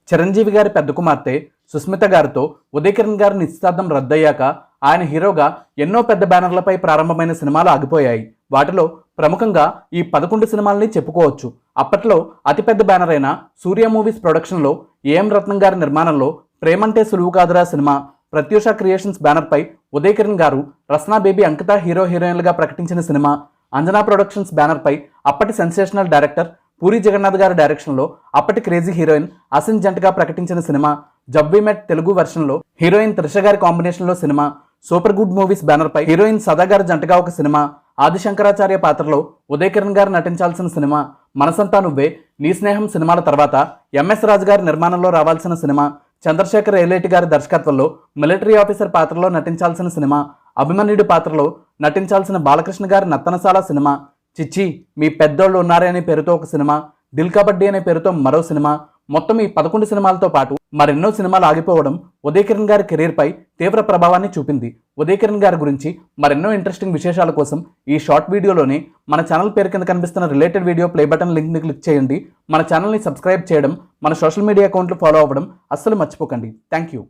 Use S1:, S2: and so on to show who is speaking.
S1: చిరంజీవి గారి పెద్ద కుమార్తె సుస్మిత గారితో ఉదయ్ కిరణ్ గారి నిశ్చితార్థం రద్దయ్యాక ఆయన హీరోగా ఎన్నో పెద్ద బ్యానర్లపై ప్రారంభమైన సినిమాలు ఆగిపోయాయి. వాటిలో ప్రముఖంగా ఈ 11 సినిమాలని చెప్పుకోవచ్చు. అప్పట్లో అతిపెద్ద బ్యానర్ అయిన సూర్య మూవీస్ ప్రొడక్షన్లో ఏఎం రత్నం గారి నిర్మాణంలో ప్రేమంటే సులువు కాదురా సినిమా, ప్రత్యూష క్రియేషన్స్ బ్యానర్పై ఉదయ్ కిరణ్ గారు, రస్నా బేబీ అంకిత హీరోయిన్లుగా ప్రకటించిన సినిమా, అంజనా ప్రొడక్షన్స్ బ్యానర్పై అప్పటి సెన్సేషనల్ డైరెక్టర్ పూరి జగన్నాథ్ గారి డైరెక్షన్లో అప్పటి క్రేజీ హీరోయిన్ అసిన్ జంటగా ప్రకటించిన సినిమా, జబ్ వి మెట్ తెలుగు వెర్షన్లో హీరోయిన్ త్రిష గారి కాంబినేషన్లో సినిమా, సూపర్ గుడ్ మూవీస్ బ్యానర్పై హీరోయిన్ సదా గారి జంటగా ఒక సినిమా, ఆదిశంకరాచార్య పాత్రలో ఉదయ్ కిరణ్ గారు నటించాల్సిన సినిమా, మనసంతా నువ్వే, నీ స్నేహం సినిమాల తర్వాత ఎంఎస్ రాజు గారి నిర్మాణంలో రావాల్సిన సినిమా, చంద్రశేఖర్ ఏలేటి గారి దర్శకత్వంలో మిలిటరీ ఆఫీసర్ పాత్రలో నటించాల్సిన సినిమా, అభిమన్యుడి పాత్రలో నటించాల్సిన బాలకృష్ణ గారి నత్తనశాల సినిమా, చిచ్చి మీ పెద్దోళ్ళు ఉన్నారే అనే పేరుతో ఒక సినిమా, దిల్ కబడ్డీ అనే పేరుతో మరో సినిమా, మొత్తం ఈ 11 సినిమాలతో పాటు మరెన్నో సినిమాలు ఆగిపోవడం ఉదయ్ కిరణ్ గారి కెరీర్పై తీవ్ర ప్రభావాన్ని చూపింది. ఉదయ్ కిరణ్ గారి గురించి మరెన్నో ఇంట్రెస్టింగ్ విశేషాల కోసం ఈ షార్ట్ వీడియోలోనే మన ఛానల్ పేరు కింద కనిపిస్తున్న రిలేటెడ్ వీడియో ప్లే బటన్ లింక్ని క్లిక్ చేయండి. మన ఛానల్ని సబ్స్క్రైబ్ చేయడం, మన సోషల్ మీడియా అకౌంట్లు ఫాలో అవ్వడం అస్సలు మర్చిపోకండి. Thank you.